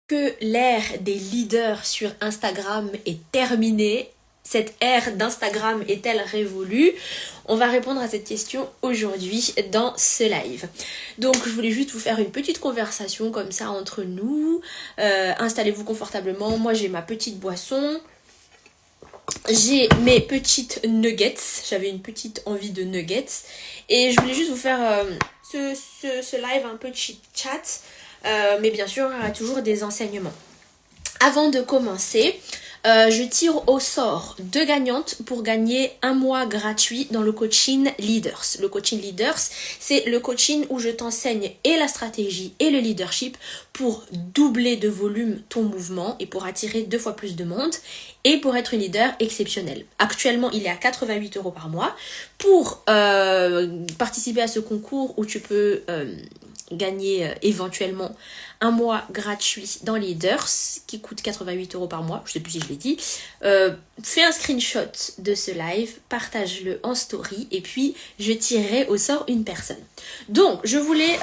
Que l'ère des leaders sur Instagram est terminée? Cette ère d'Instagram est-elle révolue? On va répondre à cette question aujourd'hui dans ce live. Donc je voulais juste vous faire une petite conversation comme ça entre nous. Installez-vous confortablement. Moi j'ai ma petite boisson. J'ai mes petites nuggets. J'avais une petite envie de nuggets. Et je voulais juste vous faire ce live un peu chit-chat. Mais bien sûr, il y aura toujours des enseignements. Avant de commencer, je tire au sort 2 gagnantes pour gagner 1 mois gratuit dans le coaching Leaders. Le coaching Leaders, c'est le coaching où je t'enseigne et la stratégie et le leadership pour doubler de volume ton mouvement et pour attirer 2 fois plus de monde et pour être une leader exceptionnelle. Actuellement, il est à 88 € par mois. Pour participer à ce concours où tu peux gagner éventuellement 1 mois gratuit dans Leaders qui coûte 88 € par mois, je sais plus si je l'ai dit. Fais un screenshot de ce live, partage-le en story et puis je tirerai au sort une personne. Donc je voulais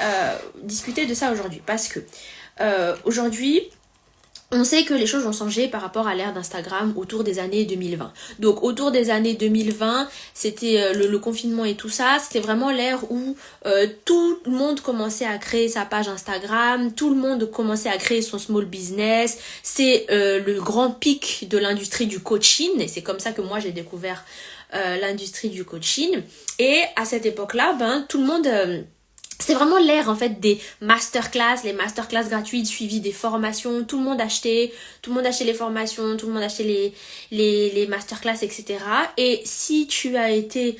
discuter de ça aujourd'hui parce que aujourd'hui on sait que les choses ont changé par rapport à l'ère d'Instagram autour des années 2020. Donc autour des années 2020, c'était le confinement et tout ça, c'était vraiment l'ère où tout le monde commençait à créer sa page Instagram, tout le monde commençait à créer son small business. C'est le grand pic de l'industrie du coaching et c'est comme ça que moi j'ai découvert l'industrie du coaching. Et à cette époque-là, tout le monde... c'est vraiment l'ère en fait des masterclass, les masterclass gratuites suivies des formations, tout le monde achetait les formations, tout le monde achetait les masterclass, etc. Et si tu as été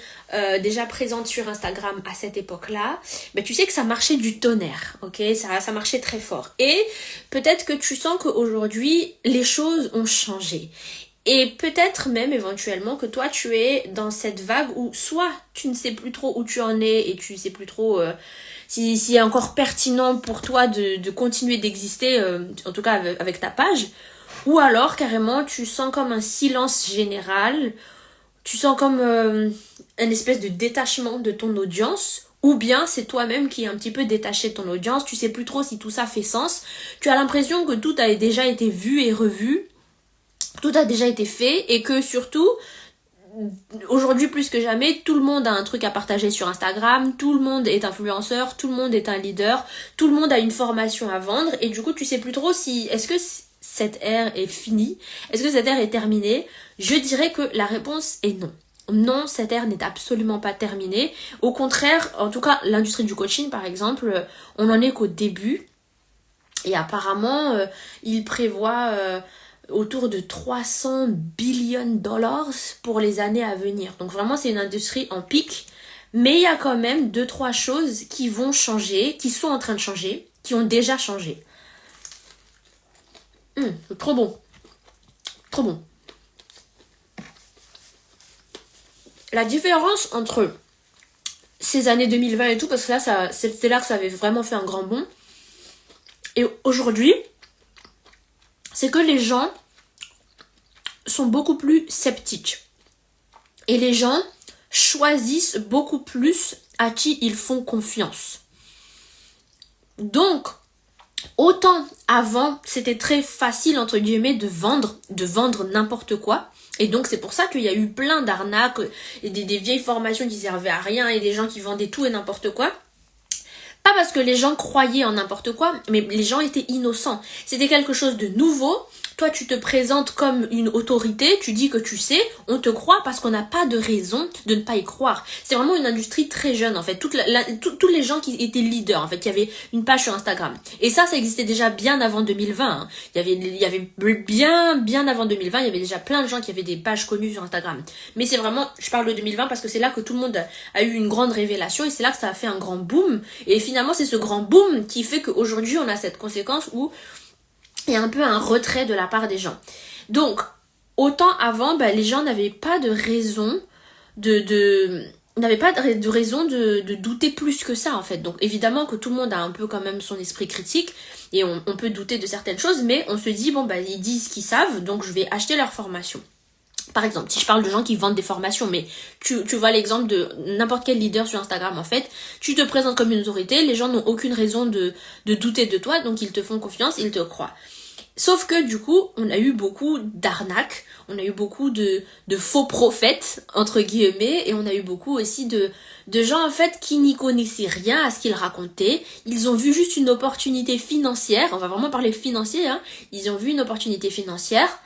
déjà présente sur Instagram à cette époque-là, tu sais que ça marchait du tonnerre, ok? Ça marchait très fort. Et peut-être que tu sens qu'aujourd'hui, les choses ont changé. Et peut-être même éventuellement que toi tu es dans cette vague où soit tu ne sais plus trop où tu en es et tu ne sais plus trop si c'est encore pertinent pour toi de continuer d'exister, en tout cas avec ta page, ou alors carrément tu sens comme un silence général, tu sens comme une espèce de détachement de ton audience. Ou bien c'est toi-même qui est un petit peu détaché de ton audience, tu sais plus trop si tout ça fait sens, tu as l'impression que tout a déjà été vu et revu, tout a déjà été fait et que surtout, aujourd'hui plus que jamais, tout le monde a un truc à partager sur Instagram, tout le monde est influenceur, tout le monde est un leader, tout le monde a une formation à vendre et du coup tu sais plus trop si est-ce que cette ère est finie, est-ce que cette ère est terminée. Je dirais que la réponse est non. Non, cette ère n'est absolument pas terminée. Au contraire, en tout cas l'industrie du coaching par exemple, on en est qu'au début et apparemment il prévoit autour de 300 billion dollars pour les années à venir. Donc vraiment c'est une industrie en pic, mais il y a quand même 2-3 choses qui vont changer, qui sont en train de changer, qui ont déjà changé. C'est trop bon. Trop bon. La différence entre ces années 2020 et tout, parce que là c'était là que ça avait vraiment fait un grand bond, et aujourd'hui, c'est que les gens sont beaucoup plus sceptiques. Et les gens choisissent beaucoup plus à qui ils font confiance. Donc, autant avant, c'était très facile, entre guillemets, de vendre n'importe quoi. Et donc, c'est pour ça qu'il y a eu plein d'arnaques, et des vieilles formations qui servaient à rien, et des gens qui vendaient tout et n'importe quoi. Pas parce que les gens croyaient en n'importe quoi, mais les gens étaient innocents. C'était quelque chose de nouveau. Toi, tu te présentes comme une autorité, tu dis que tu sais, on te croit parce qu'on n'a pas de raison de ne pas y croire. C'est vraiment une industrie très jeune, en fait. Tous les gens qui étaient leaders, en fait, qui avaient une page sur Instagram. Et ça existait déjà bien avant 2020. Hein. Il y avait bien avant 2020, il y avait déjà plein de gens qui avaient des pages connues sur Instagram. Mais c'est vraiment, je parle de 2020 parce que c'est là que tout le monde a eu une grande révélation et c'est là que ça a fait un grand boom. Et finalement, c'est ce grand boom qui fait qu'aujourd'hui, on a cette conséquence où il y a un peu un retrait de la part des gens. Donc, autant avant, les gens n'avaient pas de raison de douter plus que ça en fait. Donc évidemment que tout le monde a un peu quand même son esprit critique et on peut douter de certaines choses, mais on se dit ils disent ce qu'ils savent, donc je vais acheter leur formation. Par exemple, si je parle de gens qui vendent des formations, mais tu vois l'exemple de n'importe quel leader sur Instagram en fait, tu te présentes comme une autorité, les gens n'ont aucune raison de douter de toi, donc ils te font confiance, ils te croient. Sauf que du coup, on a eu beaucoup d'arnaques, on a eu beaucoup de faux prophètes, entre guillemets, et on a eu beaucoup aussi de gens en fait qui n'y connaissaient rien à ce qu'ils racontaient. Ils ont vu juste une opportunité financière, on va vraiment parler financier, hein. Ils ont vu une opportunité financière,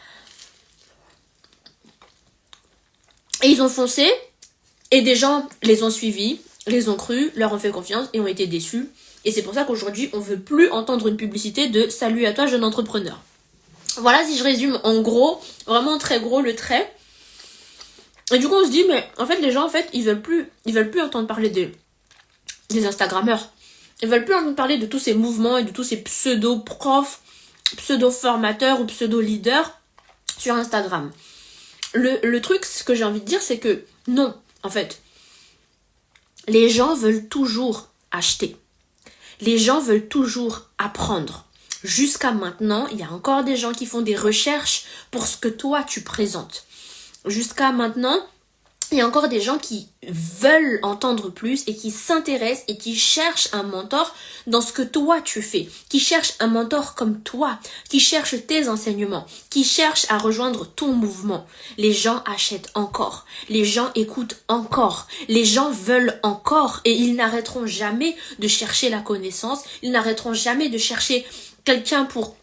et ils ont foncé, et des gens les ont suivis, les ont crus, leur ont fait confiance et ont été déçus. Et c'est pour ça qu'aujourd'hui, on veut plus entendre une publicité de «Salut à toi, jeune entrepreneur». Voilà, si je résume en gros, vraiment très gros le trait. Et du coup, on se dit, mais en fait, les gens, en fait, ils veulent plus entendre parler des Instagrammeurs. Ils veulent plus entendre parler de tous ces mouvements et de tous ces pseudo-profs, pseudo-formateurs ou pseudo-leaders sur Instagram. Le truc, ce que j'ai envie de dire, c'est que non, en fait, les gens veulent toujours acheter. Les gens veulent toujours apprendre. Jusqu'à maintenant, il y a encore des gens qui font des recherches pour ce que toi tu présentes. Jusqu'à maintenant, il y a encore des gens qui veulent entendre plus et qui s'intéressent et qui cherchent un mentor dans ce que toi tu fais, qui cherchent un mentor comme toi, qui cherchent tes enseignements, qui cherchent à rejoindre ton mouvement. Les gens achètent encore, les gens écoutent encore, les gens veulent encore et ils n'arrêteront jamais de chercher la connaissance, ils n'arrêteront jamais de chercher quelqu'un pour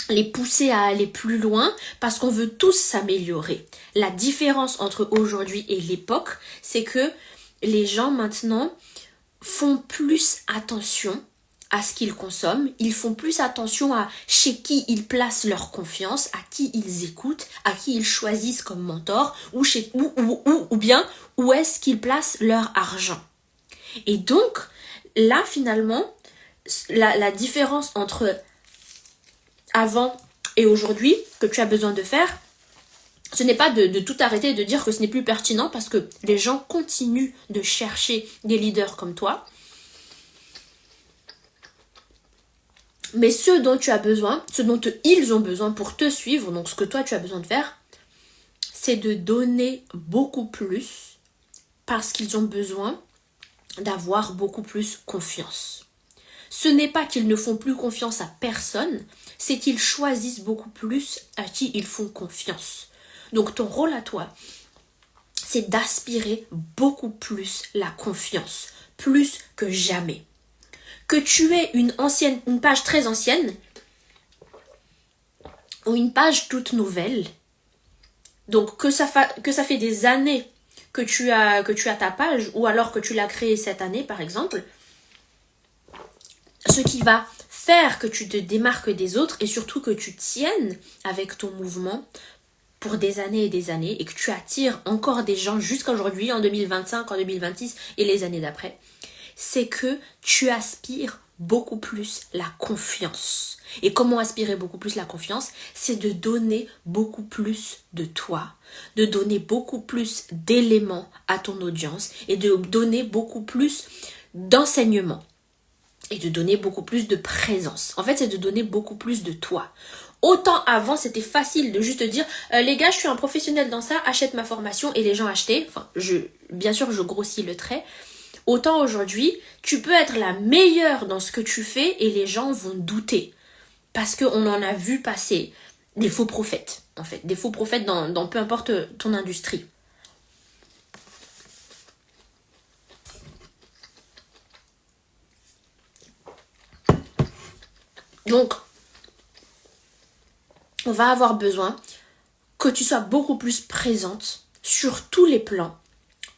les pousser à aller plus loin parce qu'on veut tous s'améliorer. La différence entre aujourd'hui et l'époque, c'est que les gens maintenant font plus attention à ce qu'ils consomment, ils font plus attention à chez qui ils placent leur confiance, à qui ils écoutent, à qui ils choisissent comme mentor, ou bien où est-ce qu'ils placent leur argent. Et donc, là finalement, la différence entre avant et aujourd'hui que tu as besoin de faire, ce n'est pas de tout arrêter et de dire que ce n'est plus pertinent parce que les gens continuent de chercher des leaders comme toi. Mais ce dont tu as besoin, ce dont ils ont besoin pour te suivre, donc ce que toi tu as besoin de faire, c'est de donner beaucoup plus parce qu'ils ont besoin d'avoir beaucoup plus confiance. Ce n'est pas qu'ils ne font plus confiance à personne, c'est qu'ils choisissent beaucoup plus à qui ils font confiance. Donc ton rôle à toi, c'est d'aspirer beaucoup plus la confiance, plus que jamais. Que tu aies une page très ancienne ou une page toute nouvelle, donc que ça fait des années que tu as ta page ou alors que tu l'as créée cette année par exemple, ce qui va faire que tu te démarques des autres et surtout que tu tiennes avec ton mouvement pour des années et des années et que tu attires encore des gens jusqu'à aujourd'hui, en 2025, en 2026 et les années d'après, c'est que tu aspires beaucoup plus la confiance. Et comment aspirer beaucoup plus la confiance? C'est de donner beaucoup plus de toi, de donner beaucoup plus d'éléments à ton audience et de donner beaucoup plus d'enseignements. Et de donner beaucoup plus de présence. En fait, c'est de donner beaucoup plus de toi. Autant avant, c'était facile de juste dire les gars, je suis un professionnel dans ça, achète ma formation et les gens achetaient. Enfin, bien sûr, je grossis le trait. Autant aujourd'hui, tu peux être la meilleure dans ce que tu fais et les gens vont douter. Parce qu'on en a vu passer des faux prophètes, en fait. Des faux prophètes dans peu importe ton industrie. Donc, on va avoir besoin que tu sois beaucoup plus présente sur tous les plans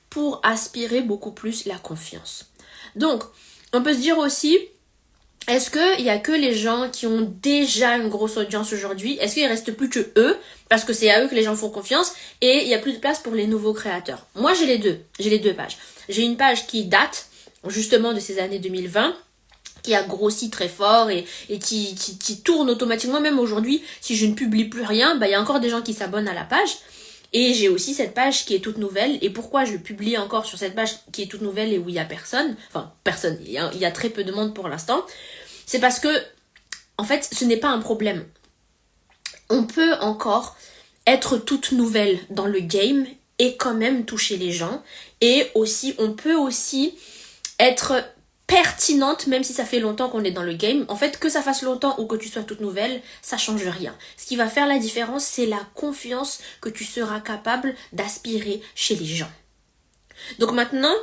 pour aspirer beaucoup plus la confiance. Donc, on peut se dire aussi, est-ce qu'il n'y a que les gens qui ont déjà une grosse audience aujourd'hui? Est-ce qu'il ne reste plus que eux? Parce que c'est à eux que les gens font confiance et il n'y a plus de place pour les nouveaux créateurs. Moi, j'ai les deux pages. J'ai une page qui date justement de ces années 2020, qui a grossi très fort et qui tourne automatiquement. Même aujourd'hui, si je ne publie plus rien, il y a encore des gens qui s'abonnent à la page. Et j'ai aussi cette page qui est toute nouvelle. Et pourquoi je publie encore sur cette page qui est toute nouvelle et où il n'y a personne? Enfin, personne. Il y a très peu de monde pour l'instant. C'est parce que, en fait, ce n'est pas un problème. On peut encore être toute nouvelle dans le game et quand même toucher les gens. Et aussi, on peut aussi être pertinente, même si ça fait longtemps qu'on est dans le game. En fait, que ça fasse longtemps ou que tu sois toute nouvelle, ça change rien. Ce qui va faire la différence, c'est la confiance que tu seras capable d'aspirer chez les gens. Donc maintenant,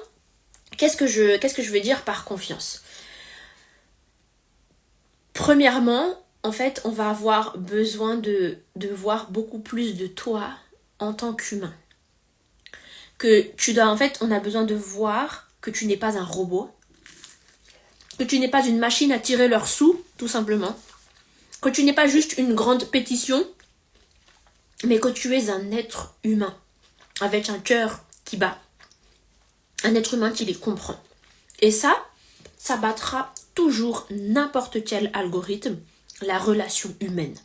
qu'est-ce que je veux dire par confiance? Premièrement, en fait, on va avoir besoin de voir beaucoup plus de toi en tant qu'humain. On a besoin de voir que tu n'es pas un robot, que tu n'es pas une machine à tirer leurs sous, tout simplement, que tu n'es pas juste une grande pétition, mais que tu es un être humain, avec un cœur qui bat, un être humain qui les comprend. Et ça battra toujours n'importe quel algorithme, la relation humaine.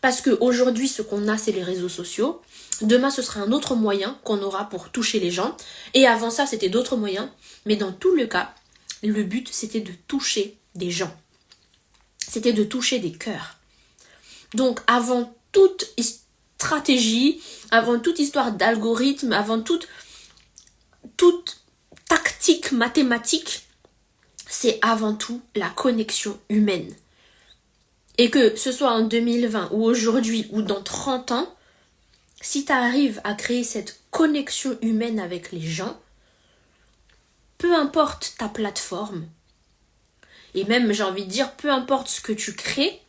Parce qu'aujourd'hui, ce qu'on a, c'est les réseaux sociaux. Demain, ce sera un autre moyen qu'on aura pour toucher les gens. Et avant ça, c'était d'autres moyens. Mais dans tout le cas, le but, c'était de toucher des gens. C'était de toucher des cœurs. Donc, avant toute stratégie, avant toute histoire d'algorithme, avant toute tactique mathématique, c'est avant tout la connexion humaine. Et que ce soit en 2020 ou aujourd'hui ou dans 30 ans, si tu arrives à créer cette connexion humaine avec les gens, peu importe ta plateforme, et même j'ai envie de dire, peu importe ce que tu crées,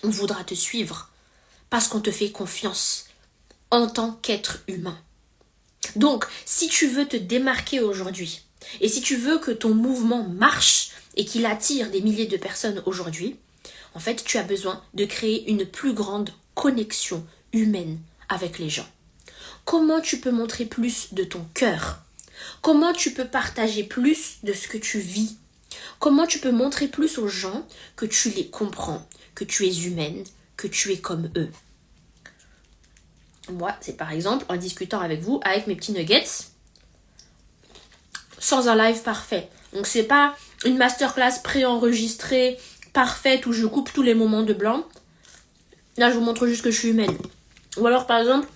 on voudra te suivre parce qu'on te fait confiance en tant qu'être humain. Donc, si tu veux te démarquer aujourd'hui, et si tu veux que ton mouvement marche et qu'il attire des milliers de personnes aujourd'hui, en fait, tu as besoin de créer une plus grande connexion humaine avec les gens. Comment tu peux montrer plus de ton cœur? Comment tu peux partager plus de ce que tu vis? Comment tu peux montrer plus aux gens que tu les comprends, que tu es humaine, que tu es comme eux? Moi, c'est par exemple en discutant avec vous, avec mes petits nuggets, sans un live parfait. Donc c'est pas une masterclass préenregistrée, parfaite, où je coupe tous les moments de blanc. Là, je vous montre juste que je suis humaine. Ou alors, par exemple,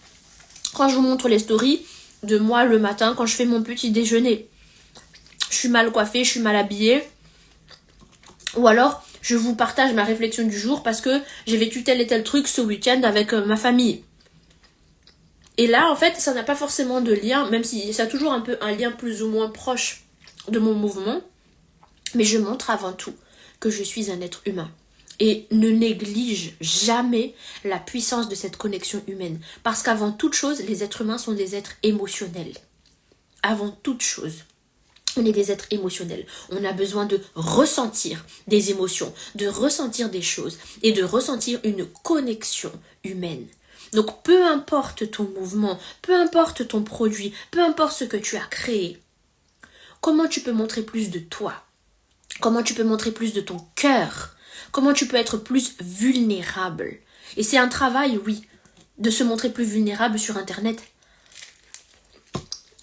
quand je vous montre les stories de moi le matin, quand je fais mon petit déjeuner, je suis mal coiffée, je suis mal habillée. Ou alors, je vous partage ma réflexion du jour parce que j'ai vécu tel et tel truc ce week-end avec ma famille. Et là, en fait, ça n'a pas forcément de lien, même si ça a toujours un peu un lien plus ou moins proche de mon mouvement. Mais je montre avant tout que je suis un être humain. Et ne néglige jamais la puissance de cette connexion humaine. Parce qu'avant toute chose, les êtres humains sont des êtres émotionnels. Avant toute chose, on est des êtres émotionnels. On a besoin de ressentir des émotions, de ressentir des choses et de ressentir une connexion humaine. Donc peu importe ton mouvement, peu importe ton produit, peu importe ce que tu as créé, comment tu peux montrer plus de toi? Comment tu peux montrer plus de ton cœur? Comment tu peux être plus vulnérable? Et c'est un travail, oui, de se montrer plus vulnérable sur Internet.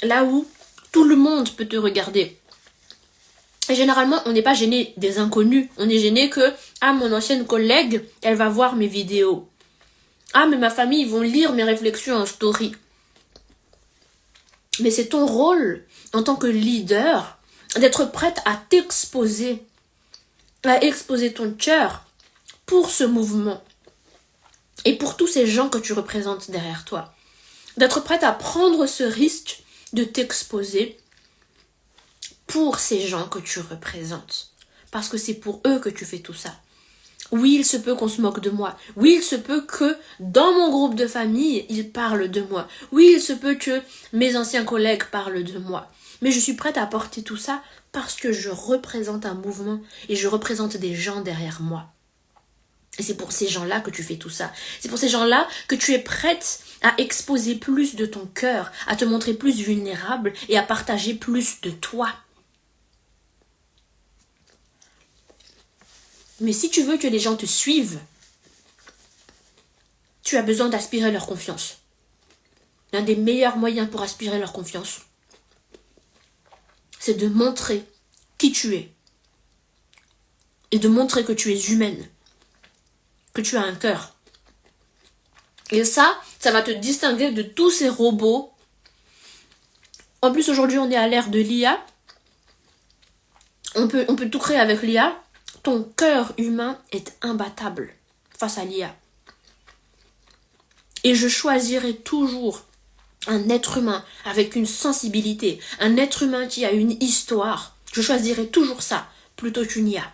Là où tout le monde peut te regarder. Et généralement, on n'est pas gêné des inconnus. On est gêné que, mon ancienne collègue, elle va voir mes vidéos. Mais ma famille, ils vont lire mes réflexions en story. Mais c'est ton rôle, en tant que leader, d'être prête à t'exposer, à exposer ton cœur pour ce mouvement et pour tous ces gens que tu représentes derrière toi. D'être prête à prendre ce risque de t'exposer pour ces gens que tu représentes. Parce que c'est pour eux que tu fais tout ça. Oui, il se peut qu'on se moque de moi. Oui, il se peut que dans mon groupe de famille, ils parlent de moi. Oui, il se peut que mes anciens collègues parlent de moi. Mais je suis prête à porter tout ça parce que je représente un mouvement et je représente des gens derrière moi. Et c'est pour ces gens-là que tu fais tout ça. C'est pour ces gens-là que tu es prête à exposer plus de ton cœur, à te montrer plus vulnérable et à partager plus de toi. Mais si tu veux que les gens te suivent, tu as besoin d'aspirer leur confiance. L'un des meilleurs moyens pour aspirer leur confiance, c'est de montrer qui tu es. Et de montrer que tu es humaine. Que tu as un cœur. Et ça va te distinguer de tous ces robots. En plus, aujourd'hui, on est à l'ère de l'IA. On peut tout créer avec l'IA. Ton cœur humain est imbattable face à l'IA. Et je choisirai toujours un être humain avec une sensibilité, un être humain qui a une histoire. Je choisirai toujours ça plutôt qu'une IA.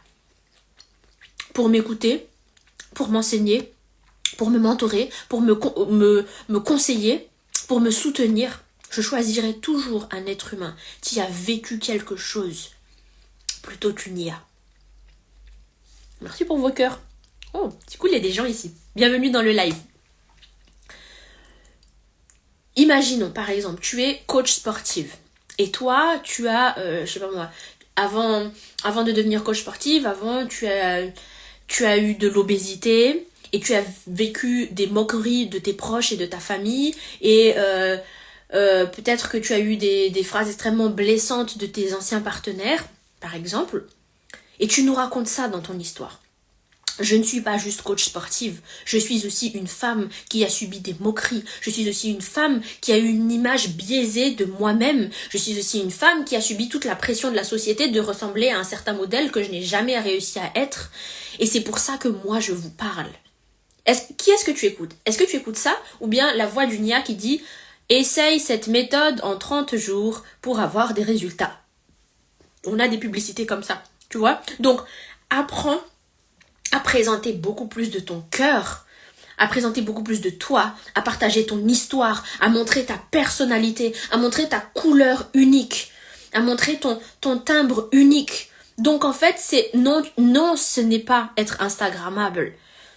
Pour m'écouter, pour m'enseigner, pour me mentorer, pour me conseiller, pour me soutenir. Je choisirai toujours un être humain qui a vécu quelque chose plutôt qu'une IA. Merci pour vos cœurs. Oh, c'est cool, il y a des gens ici. Bienvenue dans le live. Imaginons, par exemple, tu es coach sportive. Et toi, tu as, je sais pas moi, avant de devenir coach sportive, tu as eu de l'obésité et tu as vécu des moqueries de tes proches et de ta famille et peut-être que tu as eu des phrases extrêmement blessantes de tes anciens partenaires, par exemple, et tu nous racontes ça dans ton histoire. Je ne suis pas juste coach sportive, je suis aussi une femme qui a subi des moqueries, je suis aussi une femme qui a eu une image biaisée de moi-même, je suis aussi une femme qui a subi toute la pression de la société de ressembler à un certain modèle que je n'ai jamais réussi à être, et c'est pour ça que moi je vous parle. Qui est-ce que tu écoutes? Est-ce que tu écoutes ça, ou bien la voix d'une IA qui dit « Essaye cette méthode en 30 jours pour avoir des résultats ». On a des publicités comme ça, tu vois. Donc, apprends à présenter beaucoup plus de ton cœur, à présenter beaucoup plus de toi, à partager ton histoire, à montrer ta personnalité, à montrer ta couleur unique, à montrer ton timbre unique. Donc en fait, non, ce n'est pas être instagrammable.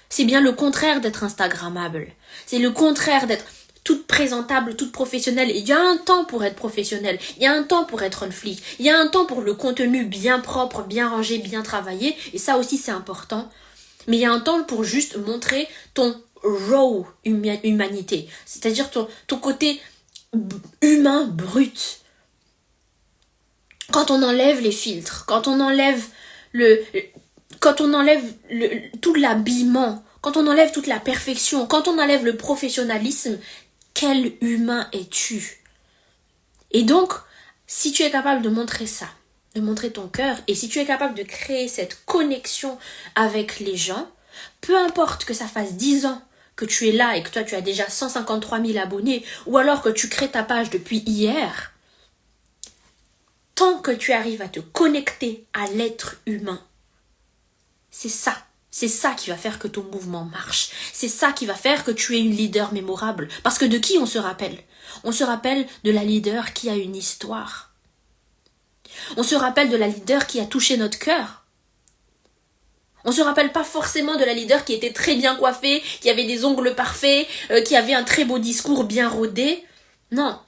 C'est bien le contraire d'être instagrammable. C'est le contraire d'être toute présentable, toute professionnelle. Il y a un temps pour être professionnel, il y a un temps pour être on fleek, il y a un temps pour le contenu bien propre, bien rangé, bien travaillé, et ça aussi c'est important. Mais il y a un temps pour juste montrer ton raw humanité, c'est-à-dire ton côté humain brut. Quand on enlève les filtres, quand on enlève tout l'habillement, quand on enlève toute la perfection, quand on enlève le professionnalisme, quel humain es-tu? Et donc, si tu es capable de montrer ça, de montrer ton cœur, et si tu es capable de créer cette connexion avec les gens, peu importe que ça fasse 10 ans que tu es là et que toi tu as déjà 153 000 abonnés, ou alors que tu crées ta page depuis hier, tant que tu arrives à te connecter à l'être humain, c'est ça qui va faire que ton mouvement marche. C'est ça qui va faire que tu es une leader mémorable. Parce que de qui on se rappelle? On se rappelle de la leader qui a une histoire. On se rappelle de la leader qui a touché notre cœur. On se rappelle pas forcément de la leader qui était très bien coiffée, qui avait des ongles parfaits, qui avait un très beau discours bien rodé. Non.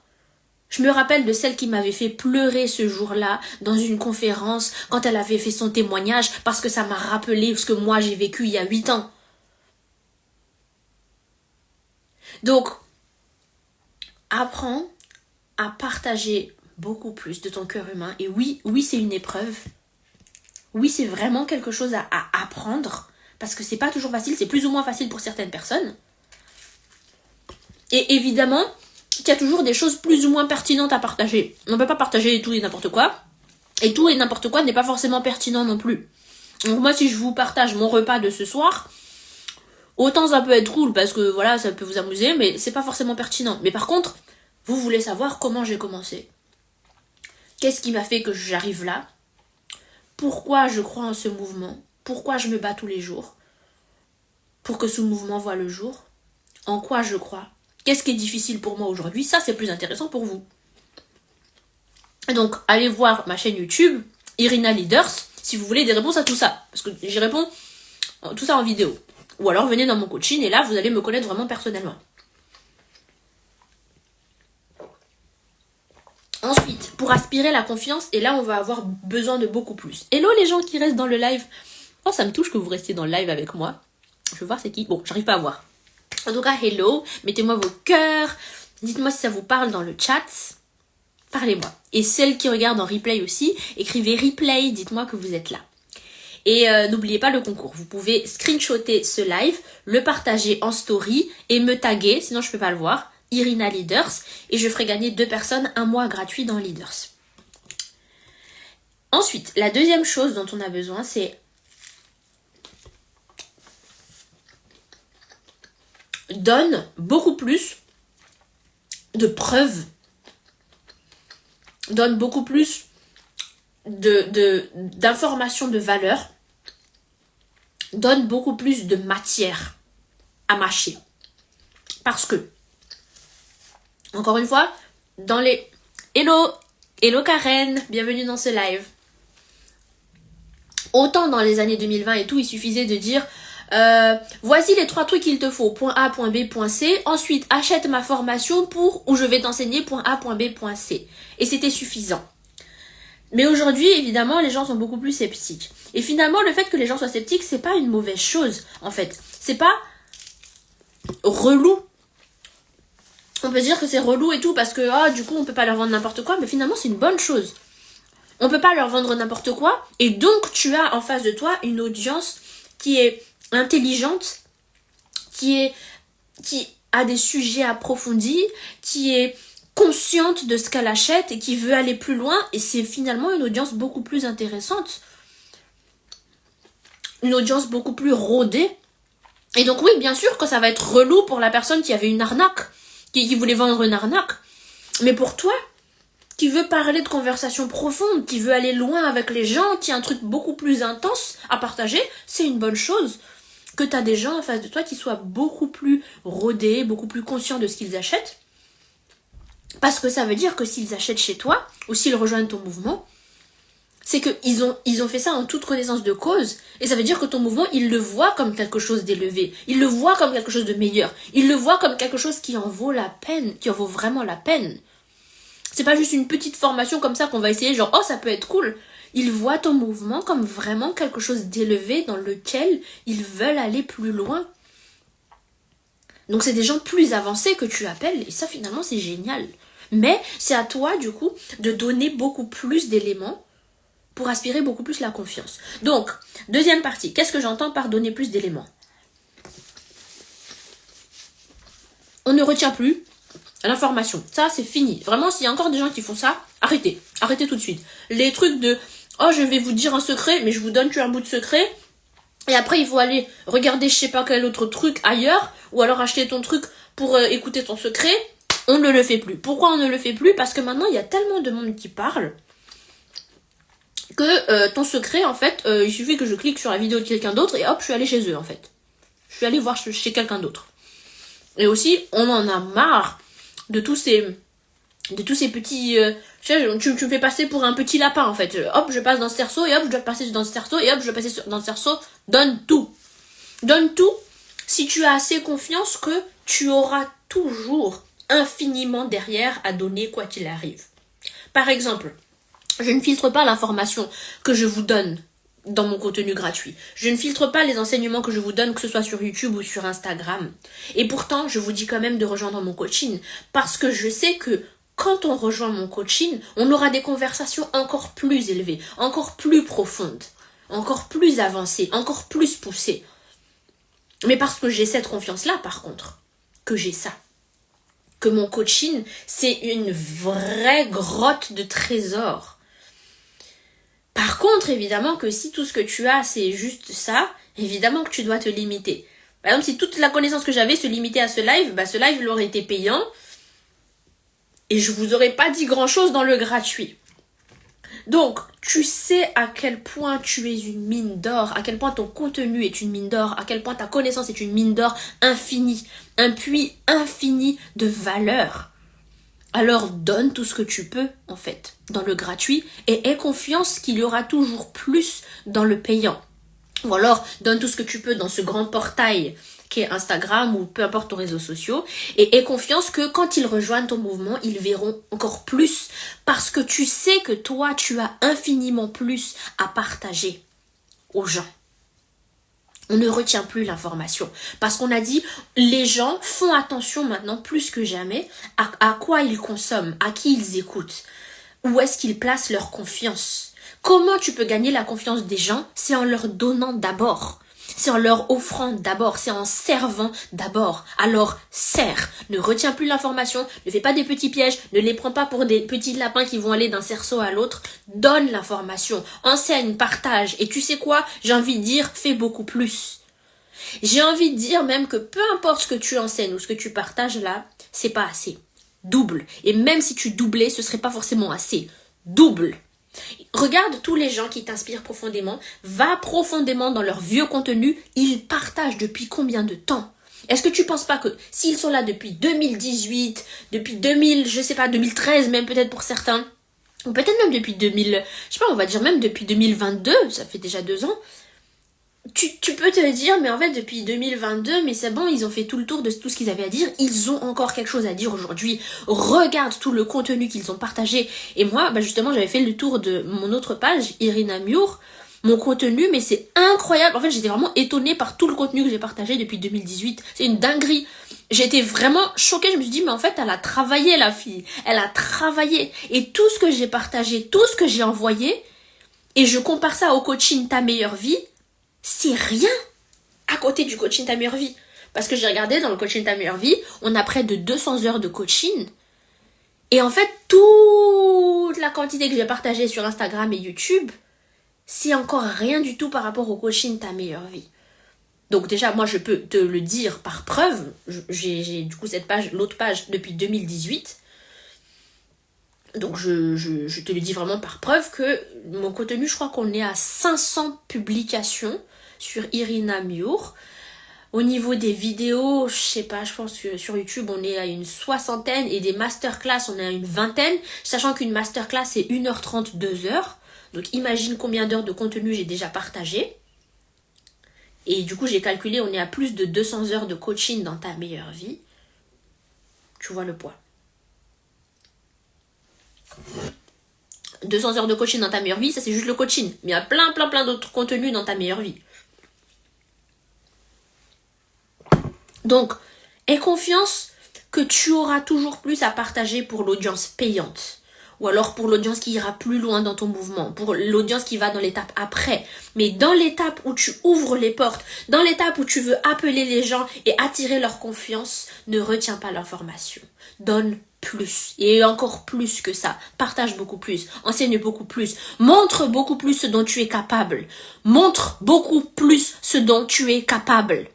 Je me rappelle de celle qui m'avait fait pleurer ce jour-là dans une conférence quand elle avait fait son témoignage parce que ça m'a rappelé ce que moi j'ai vécu il y a 8 ans. Donc, apprends à partager beaucoup plus de ton cœur humain. Et oui, c'est une épreuve. Oui, c'est vraiment quelque chose à apprendre parce que c'est pas toujours facile, c'est plus ou moins facile pour certaines personnes. Et évidemment, il y a toujours des choses plus ou moins pertinentes à partager. On ne peut pas partager tout et n'importe quoi. Et tout et n'importe quoi n'est pas forcément pertinent non plus. Donc moi, si je vous partage mon repas de ce soir, autant ça peut être cool parce que voilà, ça peut vous amuser, mais c'est pas forcément pertinent. Mais par contre, vous voulez savoir comment j'ai commencé. Qu'est-ce qui m'a fait que j'arrive là? Pourquoi je crois en ce mouvement? Pourquoi je me bats tous les jours pour que ce mouvement voie le jour? En quoi je crois? Qu'est-ce qui est difficile pour moi aujourd'hui? Ça, c'est plus intéressant pour vous. Donc, allez voir ma chaîne YouTube, Irina Leaders, si vous voulez des réponses à tout ça. Parce que j'y réponds tout ça en vidéo. Ou alors, venez dans mon coaching et là, vous allez me connaître vraiment personnellement. Ensuite, pour aspirer la confiance, et là, on va avoir besoin de beaucoup plus. Hello les gens qui restent dans le live. Oh, ça me touche que vous restiez dans le live avec moi. Je veux voir c'est qui. Bon, j'arrive pas à voir. En tout cas, hello, mettez-moi vos cœurs, dites-moi si ça vous parle dans le chat, parlez-moi. Et celles qui regardent en replay aussi, écrivez replay, dites-moi que vous êtes là. Et n'oubliez pas le concours, vous pouvez screenshotter ce live, le partager en story et me taguer, sinon je peux pas le voir, Irina Leaders, et je ferai gagner 2 personnes un mois gratuit dans Leaders. Ensuite, la deuxième chose dont on a besoin, c'est donne beaucoup plus de preuves, donne beaucoup plus d'informations de valeur, donne beaucoup plus de matière à mâcher. Parce que, encore une fois, dans les... Hello Karen, bienvenue dans ce live. Autant dans les années 2020 et tout, il suffisait de dire voici les 3 trucs qu'il te faut, point A, point B, point C. Ensuite, achète ma formation où je vais t'enseigner point A, point B, point C. Et c'était suffisant. Mais aujourd'hui, évidemment, les gens sont beaucoup plus sceptiques. Et finalement, le fait que les gens soient sceptiques, c'est pas une mauvaise chose, en fait. C'est pas relou. On peut dire que c'est relou et tout parce que du coup, on peut pas leur vendre n'importe quoi, mais finalement, c'est une bonne chose. On peut pas leur vendre n'importe quoi, et donc tu as en face de toi une audience qui est intelligente, qui a des sujets approfondis, qui est consciente de ce qu'elle achète et qui veut aller plus loin, et c'est finalement une audience beaucoup plus intéressante. Une audience beaucoup plus rodée. Et donc oui, bien sûr que ça va être relou pour la personne qui avait une arnaque, qui voulait vendre une arnaque. Mais pour toi, qui veut parler de conversations profondes, qui veut aller loin avec les gens, qui a un truc beaucoup plus intense à partager, c'est une bonne chose. Que tu as des gens en face de toi qui soient beaucoup plus rodés, beaucoup plus conscients de ce qu'ils achètent. Parce que ça veut dire que s'ils achètent chez toi, ou s'ils rejoignent ton mouvement, c'est qu'ils ont fait ça en toute connaissance de cause. Et ça veut dire que ton mouvement, ils le voient comme quelque chose d'élevé. Ils le voient comme quelque chose de meilleur. Ils le voient comme quelque chose qui en vaut la peine, qui en vaut vraiment la peine. C'est pas juste une petite formation comme ça qu'on va essayer, genre, ça peut être cool. Ils voient ton mouvement comme vraiment quelque chose d'élevé dans lequel ils veulent aller plus loin. Donc c'est des gens plus avancés que tu appelles, et ça finalement c'est génial. Mais c'est à toi du coup de donner beaucoup plus d'éléments pour aspirer beaucoup plus la confiance. Donc, deuxième partie, qu'est-ce que j'entends par donner plus d'éléments? On ne retient plus l'information. Ça, c'est fini. Vraiment, s'il y a encore des gens qui font ça, arrêtez. Arrêtez tout de suite. Les trucs de je vais vous dire un secret, mais je vous donne qu'un bout de secret. Et après, il faut aller regarder je sais pas quel autre truc ailleurs, ou alors acheter ton truc pour écouter ton secret. On ne le fait plus. Pourquoi on ne le fait plus? Parce que maintenant, il y a tellement de monde qui parle que ton secret, en fait, il suffit que je clique sur la vidéo de quelqu'un d'autre et hop, je suis allée chez eux, en fait. Je suis allée voir chez quelqu'un d'autre. Et aussi, on en a marre de tous ces petits... tu me fais passer pour un petit lapin, en fait. Hop, je passe dans ce cerceau, et hop, je dois passer dans ce cerceau, et hop, je dois passer dans ce cerceau. Donne tout. Donne tout si tu as assez confiance que tu auras toujours infiniment derrière à donner quoi qu'il arrive. Par exemple, je ne filtre pas l'information que je vous donne dans mon contenu gratuit. Je ne filtre pas les enseignements que je vous donne, que ce soit sur YouTube ou sur Instagram. Et pourtant, je vous dis quand même de rejoindre mon coaching, parce que je sais que quand on rejoint mon coaching, on aura des conversations encore plus élevées, encore plus profondes, encore plus avancées, encore plus poussées. Mais parce que j'ai cette confiance-là, par contre, que j'ai ça. Que mon coaching, c'est une vraie grotte de trésors. Par contre, évidemment que si tout ce que tu as, c'est juste ça, évidemment que tu dois te limiter. Par exemple, si toute la connaissance que j'avais se limitait à ce live, ce live il aurait été payant et je vous aurais pas dit grand-chose dans le gratuit. Donc, tu sais à quel point tu es une mine d'or, à quel point ton contenu est une mine d'or, à quel point ta connaissance est une mine d'or infinie, un puits infini de valeur. Alors donne tout ce que tu peux, en fait, dans le gratuit et aie confiance qu'il y aura toujours plus dans le payant. Ou alors, donne tout ce que tu peux dans ce grand portail qui est Instagram ou peu importe ton réseau social et aie confiance que quand ils rejoignent ton mouvement, ils verront encore plus parce que tu sais que toi, tu as infiniment plus à partager aux gens. On ne retient plus l'information parce qu'on a dit les gens font attention maintenant plus que jamais à quoi ils consomment, à qui ils écoutent, où est-ce qu'ils placent leur confiance. Comment tu peux gagner la confiance des gens? C'est en leur donnant d'abord. C'est en leur offrant d'abord, c'est en servant d'abord. Alors sers, ne retiens plus l'information, ne fais pas des petits pièges, ne les prends pas pour des petits lapins qui vont aller d'un cerceau à l'autre. Donne l'information, enseigne, partage. Et tu sais quoi? J'ai envie de dire, fais beaucoup plus. J'ai envie de dire même que peu importe ce que tu enseignes ou ce que tu partages là, c'est pas assez. Double. Et même si tu doublais, ce serait pas forcément assez. Double. Regarde tous les gens qui t'inspirent profondément, va profondément dans leur vieux contenu, ils partagent depuis combien de temps? Est-ce que tu penses pas que s'ils sont là depuis 2018, depuis 2000, je sais pas, 2013 même peut-être pour certains, ou peut-être même depuis 2000, je sais pas, on va dire même depuis 2022, ça fait déjà 2 ans, tu peux te dire, mais en fait, depuis 2022, mais c'est bon, ils ont fait tout le tour de tout ce qu'ils avaient à dire. Ils ont encore quelque chose à dire aujourd'hui. Regarde tout le contenu qu'ils ont partagé. Et moi, justement, j'avais fait le tour de mon autre page, Irina Miour. Mon contenu, mais c'est incroyable. En fait, j'étais vraiment étonnée par tout le contenu que j'ai partagé depuis 2018. C'est une dinguerie. J'étais vraiment choquée. Je me suis dit, mais en fait, elle a travaillé, la fille. Elle a travaillé. Et tout ce que j'ai partagé, tout ce que j'ai envoyé, et je compare ça au coaching Ta Meilleure Vie, c'est rien à côté du coaching Ta Meilleure Vie. Parce que j'ai regardé dans le coaching Ta Meilleure Vie, on a près de 200 heures de coaching. Et en fait, toute la quantité que j'ai partagée sur Instagram et YouTube, c'est encore rien du tout par rapport au coaching Ta Meilleure Vie. Donc déjà, moi, je peux te le dire par preuve. J'ai du coup cette page, l'autre page, depuis 2018. Donc je te le dis vraiment par preuve que mon contenu, je crois qu'on est à 500 publications sur Irina Miour. Au niveau des vidéos, je sais pas, je pense que sur YouTube, on est à une 60aine et des masterclass, on est à une 20aine, sachant qu'une masterclass, c'est 1h30, 2h. Donc imagine combien d'heures de contenu j'ai déjà partagé. Et du coup, j'ai calculé, on est à plus de 200 heures de coaching dans Ta Meilleure Vie. Tu vois le poids. 200 heures de coaching dans Ta Meilleure Vie, ça c'est juste le coaching. Mais il y a plein d'autres contenus dans Ta Meilleure Vie. Donc, aie confiance que tu auras toujours plus à partager pour l'audience payante. Ou alors pour l'audience qui ira plus loin dans ton mouvement. Pour l'audience qui va dans l'étape après. Mais dans l'étape où tu ouvres les portes, dans l'étape où tu veux appeler les gens et attirer leur confiance, ne retiens pas l'information. Donne plus. Et encore plus que ça. Partage beaucoup plus. Enseigne beaucoup plus. Montre beaucoup plus ce dont tu es capable. Montre beaucoup plus ce dont tu es capable.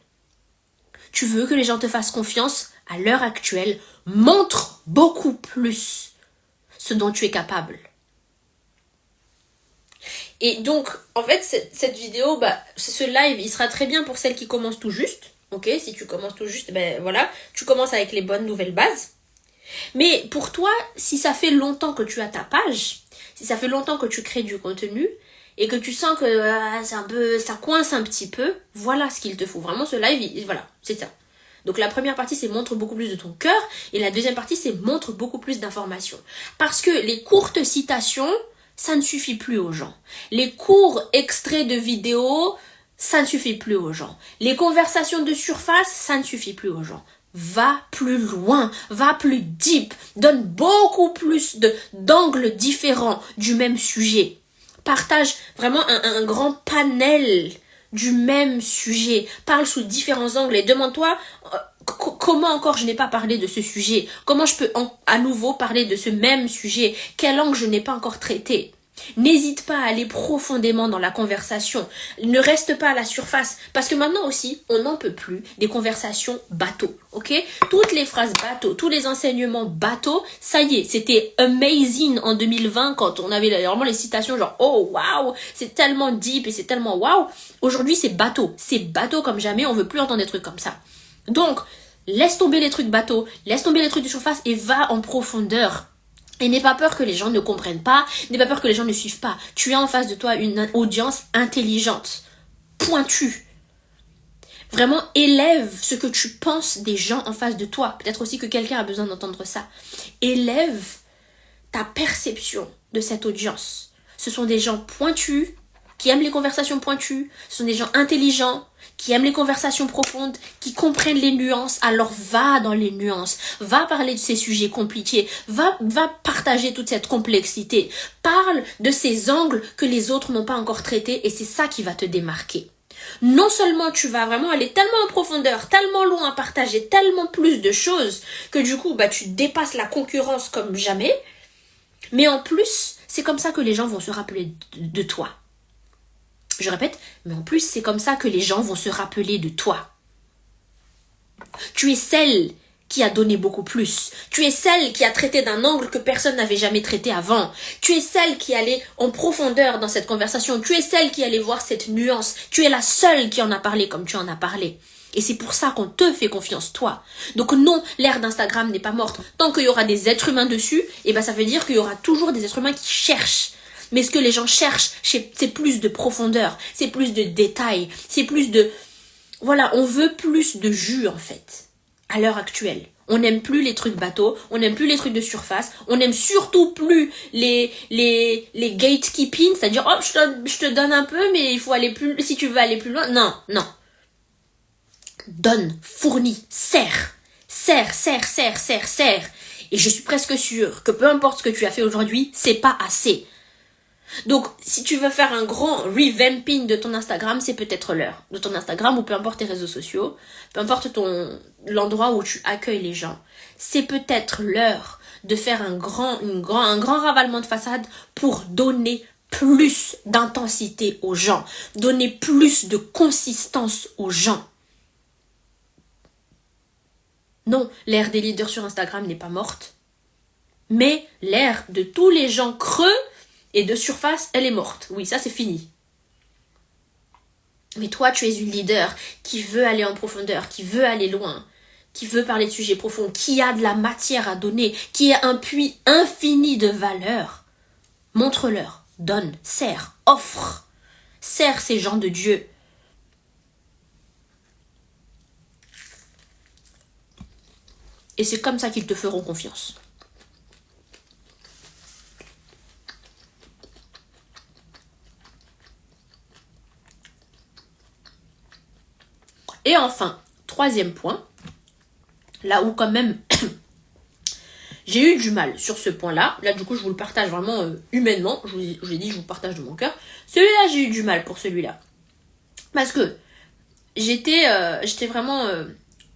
Tu veux que les gens te fassent confiance à l'heure actuelle. Montre beaucoup plus ce dont tu es capable. Et donc, en fait, cette vidéo, ce live, il sera très bien pour celles qui commencent tout juste. Ok, si tu commences tout juste, voilà, tu commences avec les bonnes nouvelles bases. Mais pour toi, si ça fait longtemps que tu as ta page, si ça fait longtemps que tu crées du contenu, et que tu sens que ça coince un petit peu, voilà ce qu'il te faut. Vraiment, ce live, voilà, c'est ça. Donc la première partie, c'est montre beaucoup plus de ton cœur. Et la deuxième partie, c'est montre beaucoup plus d'informations. Parce que les courtes citations, ça ne suffit plus aux gens. Les courts extraits de vidéos, ça ne suffit plus aux gens. Les conversations de surface, ça ne suffit plus aux gens. Va plus loin, va plus deep, donne beaucoup plus d'angles différents du même sujet. Partage vraiment un grand panel du même sujet. Parle sous différents angles et demande-toi comment encore je n'ai pas parlé de ce sujet. Comment je peux à nouveau parler de ce même sujet. Quel angle je n'ai pas encore traité. N'hésite pas à aller profondément dans la conversation. Ne reste pas à la surface. Parce que maintenant aussi, on n'en peut plus des conversations bateau. Ok? Toutes les phrases bateau, tous les enseignements bateau, ça y est, c'était amazing en 2020 quand on avait vraiment les citations genre oh waouh, c'est tellement deep et c'est tellement waouh. Aujourd'hui, c'est bateau. C'est bateau comme jamais, on veut plus entendre des trucs comme ça. Donc, laisse tomber les trucs bateau, laisse tomber les trucs de surface et va en profondeur. Et n'aie pas peur que les gens ne comprennent pas, n'aie pas peur que les gens ne suivent pas. Tu as en face de toi une audience intelligente, pointue. Vraiment, élève ce que tu penses des gens en face de toi. Peut-être aussi que quelqu'un a besoin d'entendre ça. Élève ta perception de cette audience. Ce sont des gens pointus, qui aiment les conversations pointues. Ce sont des gens intelligents, qui aiment les conversations profondes, qui comprennent les nuances. Alors va dans les nuances, va parler de ces sujets compliqués, va partager toute cette complexité. Parle de ces angles que les autres n'ont pas encore traités et c'est ça qui va te démarquer. Non seulement tu vas vraiment aller tellement en profondeur, tellement loin, partager tellement plus de choses que du coup, tu dépasses la concurrence comme jamais. Mais en plus, c'est comme ça que les gens vont se rappeler de toi. Je répète, mais en plus, c'est comme ça que les gens vont se rappeler de toi. Tu es celle qui a donné beaucoup plus. Tu es celle qui a traité d'un angle que personne n'avait jamais traité avant. Tu es celle qui allait en profondeur dans cette conversation. Tu es celle qui allait voir cette nuance. Tu es la seule qui en a parlé comme tu en as parlé. Et c'est pour ça qu'on te fait confiance, toi. Donc non, l'ère d'Instagram n'est pas morte. Tant qu'il y aura des êtres humains dessus, ça veut dire qu'il y aura toujours des êtres humains qui cherchent. Mais ce que les gens cherchent, c'est plus de profondeur, c'est plus de détails, c'est plus de... Voilà, on veut plus de jus en fait. À l'heure actuelle. On n'aime plus les trucs bateaux, on n'aime plus les trucs de surface, on n'aime surtout plus les gatekeeping, c'est-à-dire je te donne un peu mais il faut aller plus, si tu veux aller plus loin. Non. Donne, fournis, serre. Et je suis presque sûre que peu importe ce que tu as fait aujourd'hui, c'est pas assez. Donc, si tu veux faire un grand revamping de ton Instagram, c'est peut-être l'heure. De ton Instagram ou peu importe tes réseaux sociaux, peu importe l'endroit où tu accueilles les gens. C'est peut-être l'heure de faire un grand ravalement de façade pour donner plus d'intensité aux gens. Donner plus de consistance aux gens. Non, l'ère des leaders sur Instagram n'est pas morte. Mais l'ère de tous les gens creux et de surface, elle est morte. Oui, ça c'est fini. Mais toi, tu es une leader qui veut aller en profondeur, qui veut aller loin, qui veut parler de sujets profonds, qui a de la matière à donner, qui est un puits infini de valeur. Montre-leur, donne, sers, offre. Sers ces gens de Dieu. Et c'est comme ça qu'ils te feront confiance. Et enfin, troisième point, là où quand même j'ai eu du mal sur ce point-là, là du coup je vous le partage vraiment humainement, je vous ai dit je vous partage de mon cœur, celui-là j'ai eu du mal pour celui-là. Parce que j'étais vraiment...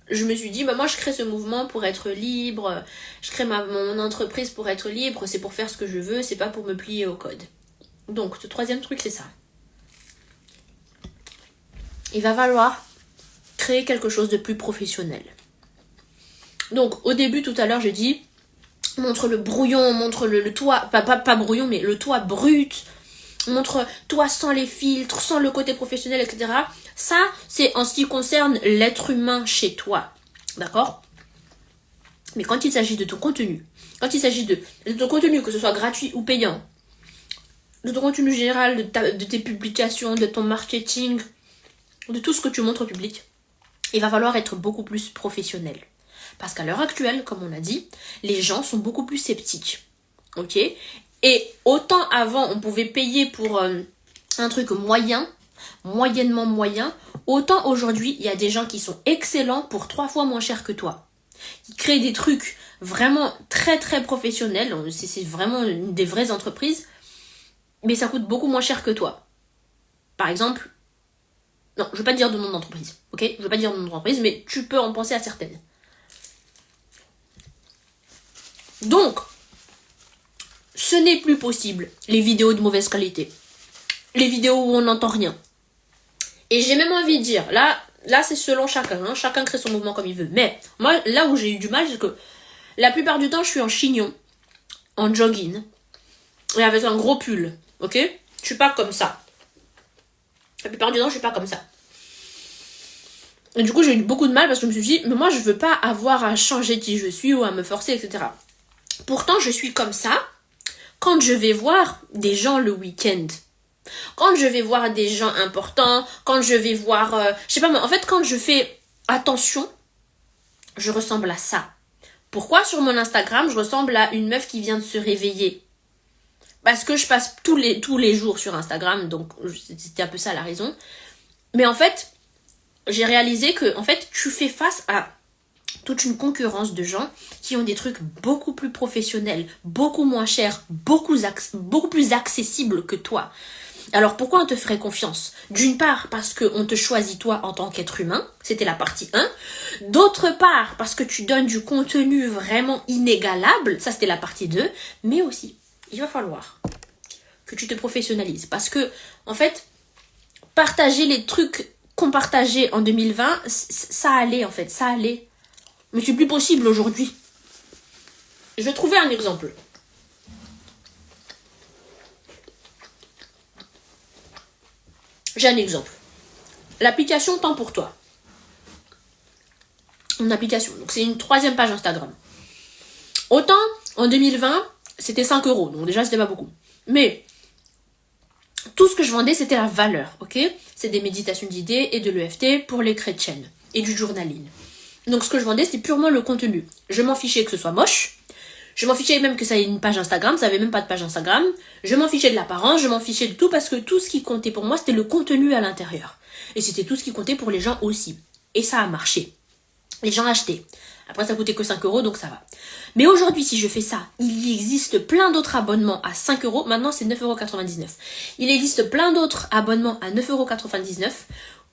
je me suis dit, moi je crée ce mouvement pour être libre, je crée mon entreprise pour être libre, c'est pour faire ce que je veux, c'est pas pour me plier au code. Donc ce troisième truc c'est ça. Il va falloir créer quelque chose de plus professionnel. Donc au début tout à l'heure j'ai dit, montre le brouillon, montre le toit, pas brouillon mais le toit brut, montre toi sans les filtres, sans le côté professionnel, etc. Ça, c'est en ce qui concerne l'être humain chez toi. D'accord ? Mais quand il s'agit de ton contenu, quand il s'agit de ton contenu, que ce soit gratuit ou payant, de ton contenu général, de tes publications, de ton marketing, de tout ce que tu montres au public, il va falloir être beaucoup plus professionnel. Parce qu'à l'heure actuelle, comme on a dit, les gens sont beaucoup plus sceptiques. Ok ? Et autant avant, on pouvait payer pour un truc moyennement moyen, autant aujourd'hui, il y a des gens qui sont excellents pour 3 fois moins cher que toi. Qui créent des trucs vraiment très très professionnels, c'est vraiment des vraies entreprises, mais ça coûte beaucoup moins cher que toi. Par exemple, non, je ne veux pas dire de nom d'entreprise, ok ? Je ne veux pas dire de nom d'entreprise, mais tu peux en penser à certaines. Donc, ce n'est plus possible, les vidéos de mauvaise qualité. Les vidéos où on n'entend rien. Et j'ai même envie de dire, là c'est selon chacun, hein, chacun crée son mouvement comme il veut. Mais moi, là où j'ai eu du mal, c'est que la plupart du temps, je suis en chignon, en jogging, et avec un gros pull, ok ? Je suis pas comme ça. La plupart du temps, je suis pas comme ça. Et du coup, j'ai eu beaucoup de mal parce que je me suis dit, mais moi, je veux pas avoir à changer qui je suis ou à me forcer, etc. Pourtant, je suis comme ça quand je vais voir des gens le week-end. Quand je vais voir des gens importants, quand je vais voir... je sais pas, mais en fait, quand je fais attention, je ressemble à ça. Pourquoi sur mon Instagram, je ressemble à une meuf qui vient de se réveiller ? Parce que je passe tous les jours sur Instagram, donc c'était un peu ça la raison. Mais en fait, j'ai réalisé que en fait, tu fais face à toute une concurrence de gens qui ont des trucs beaucoup plus professionnels, beaucoup moins chers, beaucoup plus accessibles que toi. Alors pourquoi on te ferait confiance? D'une part parce qu'on te choisit toi en tant qu'être humain, c'était la partie 1. D'autre part parce que tu donnes du contenu vraiment inégalable, ça c'était la partie 2. Mais aussi, il va falloir que tu te professionnalises. Parce que, en fait, partager les trucs qu'on partageait en 2020, ça allait en fait, ça allait. Mais c'est plus possible aujourd'hui. Je vais trouver un exemple. J'ai un exemple. L'application Temps pour toi. Une application. Donc c'est une 3e page Instagram. Autant en 2020, c'était 5 €. Donc déjà, c'était pas beaucoup. Mais tout ce que je vendais, c'était la valeur. Ok? C'est des méditations d'idées et de l'EFT pour les chrétiennes. Et du journaling. Donc ce que je vendais, c'était purement le contenu. Je m'en fichais que ce soit moche. Je m'en fichais même que ça ait une page Instagram, ça avait même pas de page Instagram. Je m'en fichais de l'apparence, je m'en fichais de tout parce que tout ce qui comptait pour moi, c'était le contenu à l'intérieur. Et c'était tout ce qui comptait pour les gens aussi. Et ça a marché. Les gens achetaient. Après, ça coûtait que 5 €, donc ça va. Mais aujourd'hui, si je fais ça, il existe plein d'autres abonnements à 5 €. Maintenant, c'est 9,99 €. Il existe plein d'autres abonnements à 9,99 €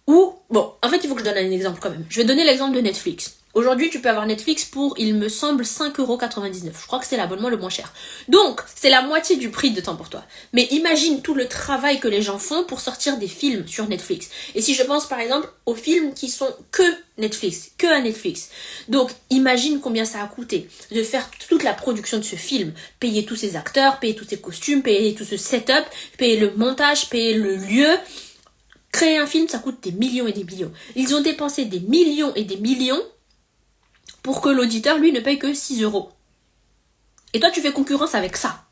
ou, bon, en fait, il faut que je donne un exemple quand même. Je vais donner l'exemple de Netflix. Aujourd'hui, tu peux avoir Netflix pour, il me semble, 5,99 €. Je crois que c'est l'abonnement le moins cher. Donc, c'est la moitié du prix de Temps pour toi. Mais imagine tout le travail que les gens font pour sortir des films sur Netflix. Et si je pense, par exemple, aux films qui sont que Netflix, que à Netflix. Donc, imagine combien ça a coûté de faire toute la production de ce film. Payer tous ces acteurs, payer tous ces costumes, payer tout ce setup, payer le montage, payer le lieu. Créer un film, ça coûte des millions et des millions. Ils ont dépensé des millions et des millions pour que l'auditeur, lui, ne paye que 6 €. Et toi, tu fais concurrence avec ça.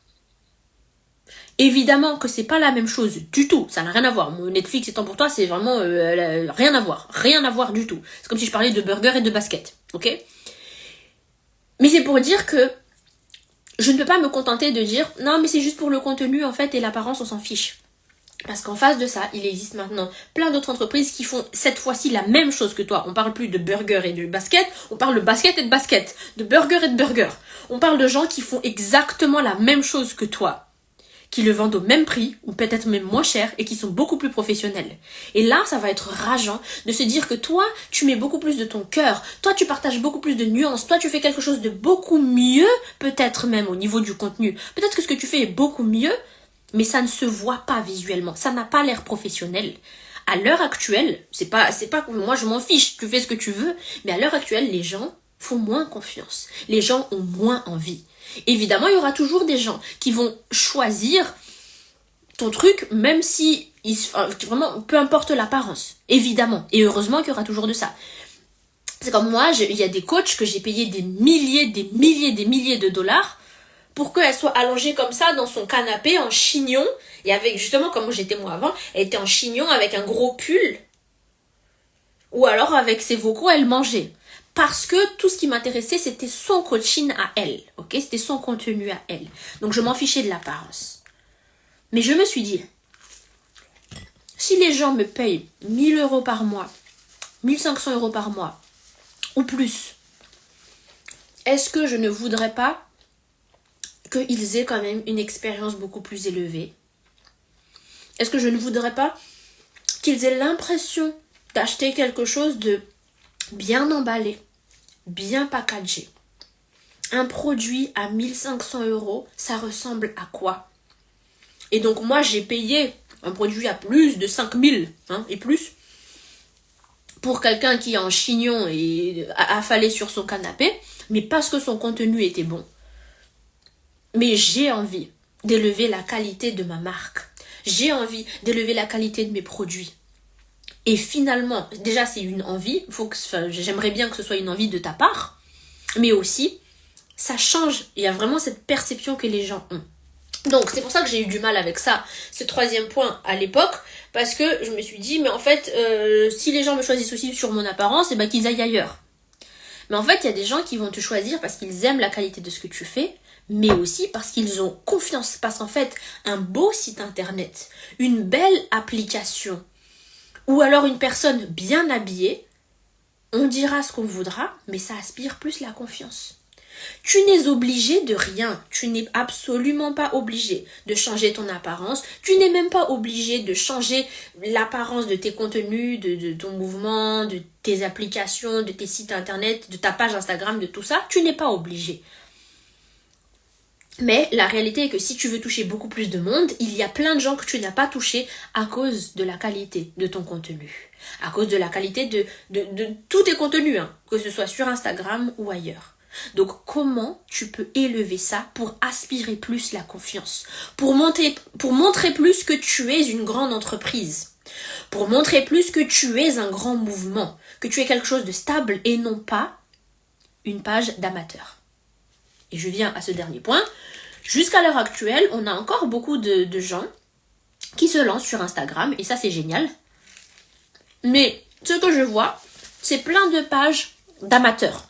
Évidemment que c'est pas la même chose du tout. Ça n'a rien à voir. Mon Netflix et Temps pour toi, c'est vraiment rien à voir. Rien à voir du tout. C'est comme si je parlais de burger et de basket. Ok? Mais c'est pour dire que je ne peux pas me contenter de dire non, mais c'est juste pour le contenu, en fait, et l'apparence, on s'en fiche. Parce qu'en face de ça, il existe maintenant plein d'autres entreprises qui font cette fois-ci la même chose que toi. On parle plus de burger et de basket, on parle de basket et de basket, de burger et de burger. On parle de gens qui font exactement la même chose que toi, qui le vendent au même prix, ou peut-être même moins cher, et qui sont beaucoup plus professionnels. Et là, ça va être rageant de se dire que toi, tu mets beaucoup plus de ton cœur, toi, tu partages beaucoup plus de nuances, toi, tu fais quelque chose de beaucoup mieux, peut-être même au niveau du contenu. Peut-être que ce que tu fais est beaucoup mieux, mais ça ne se voit pas visuellement, ça n'a pas l'air professionnel. À l'heure actuelle, c'est pas que moi je m'en fiche, tu fais ce que tu veux, mais à l'heure actuelle, les gens font moins confiance, les gens ont moins envie. Évidemment, il y aura toujours des gens qui vont choisir ton truc, même si, vraiment, peu importe l'apparence, évidemment, et heureusement qu'il y aura toujours de ça. C'est comme moi, il y a des coachs que j'ai payé des milliers de dollars, pour qu'elle soit allongée comme ça dans son canapé en chignon, et avec, justement, comme j'étais moi avant, elle était en chignon avec un gros pull, ou alors avec ses vocaux, elle mangeait. Parce que tout ce qui m'intéressait, c'était son coaching à elle, ok? C'était son contenu à elle. Donc je m'en fichais de l'apparence. Mais je me suis dit, si les gens me payent 1 000 € par mois, 1 500 € par mois, ou plus, est-ce que je ne voudrais pas qu'ils aient quand même une expérience beaucoup plus élevée? Est-ce que je ne voudrais pas qu'ils aient l'impression d'acheter quelque chose de bien emballé, bien packagé? Un produit à 1 500 €, ça ressemble à quoi? Et donc moi, j'ai payé un produit à plus de 5 000 et plus pour quelqu'un qui est en chignon et affalé sur son canapé, mais parce que son contenu était bon. Mais j'ai envie d'élever la qualité de ma marque. J'ai envie d'élever la qualité de mes produits. Et finalement, déjà c'est une envie, j'aimerais bien que ce soit une envie de ta part, mais aussi, ça change, il y a vraiment cette perception que les gens ont. Donc c'est pour ça que j'ai eu du mal avec ça, ce 3e point à l'époque, parce que je me suis dit, mais en fait, si les gens me choisissent aussi sur mon apparence, et ben qu'ils aillent ailleurs. Mais en fait, il y a des gens qui vont te choisir parce qu'ils aiment la qualité de ce que tu fais, mais aussi parce qu'ils ont confiance. Parce qu'en fait, un beau site internet, une belle application, ou alors une personne bien habillée, on dira ce qu'on voudra, mais ça aspire plus la confiance. Tu n'es obligé de rien. Tu n'es absolument pas obligé de changer ton apparence. Tu n'es même pas obligé de changer l'apparence de tes contenus, de ton mouvement, de tes applications, de tes sites internet, de ta page Instagram, de tout ça. Tu n'es pas obligé. Mais la réalité est que si tu veux toucher beaucoup plus de monde, il y a plein de gens que tu n'as pas touché à cause de la qualité de ton contenu. À cause de la qualité de tous tes contenus, hein, que ce soit sur Instagram ou ailleurs. Donc comment tu peux élever ça pour aspirer plus la confiance, pour montrer plus que tu es une grande entreprise, pour montrer plus que tu es un grand mouvement, que tu es quelque chose de stable et non pas une page d'amateur. Et je viens à ce dernier point. Jusqu'à l'heure actuelle, on a encore beaucoup de gens qui se lancent sur Instagram et ça c'est génial. Mais ce que je vois, c'est plein de pages d'amateurs.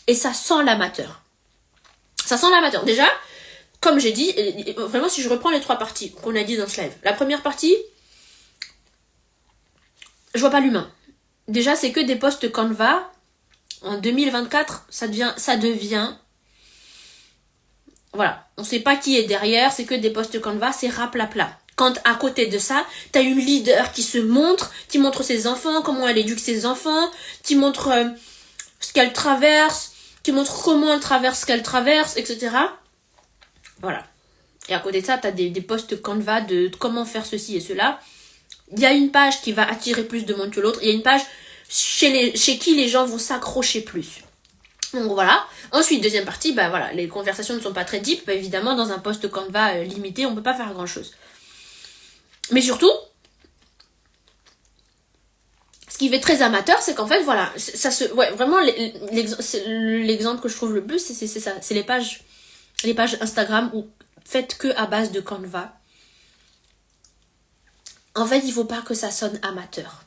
Et ça sent l'amateur. Ça sent l'amateur. Déjà, comme j'ai dit, vraiment si je reprends les 3 parties qu'on a dit dans ce live. La première partie, je vois pas l'humain. Déjà, c'est que des posts Canva. En 2024, ça devient... Voilà, on sait pas qui est derrière, c'est que des posts Canva, c'est raplapla. Quand à côté de ça, t'as une leader qui se montre, qui montre ses enfants, comment elle éduque ses enfants, qui montre ce qu'elle traverse, qui montre comment elle traverse ce qu'elle traverse, etc. Voilà. Et à côté de ça, t'as des posts Canva de comment faire ceci et cela. Il y a une page qui va attirer plus de monde que l'autre. Il y a une page chez qui les gens vont s'accrocher plus. Donc voilà. Ensuite, deuxième partie, bah voilà, les conversations ne sont pas très deep. Bah, évidemment, dans un post Canva limité, on peut pas faire grand chose. Mais surtout, ce qui fait très amateur, c'est qu'en fait, voilà, vraiment, l'exemple que je trouve le plus, c'est ça. C'est les pages Instagram ou faites que à base de Canva. En fait, il faut pas que ça sonne amateur.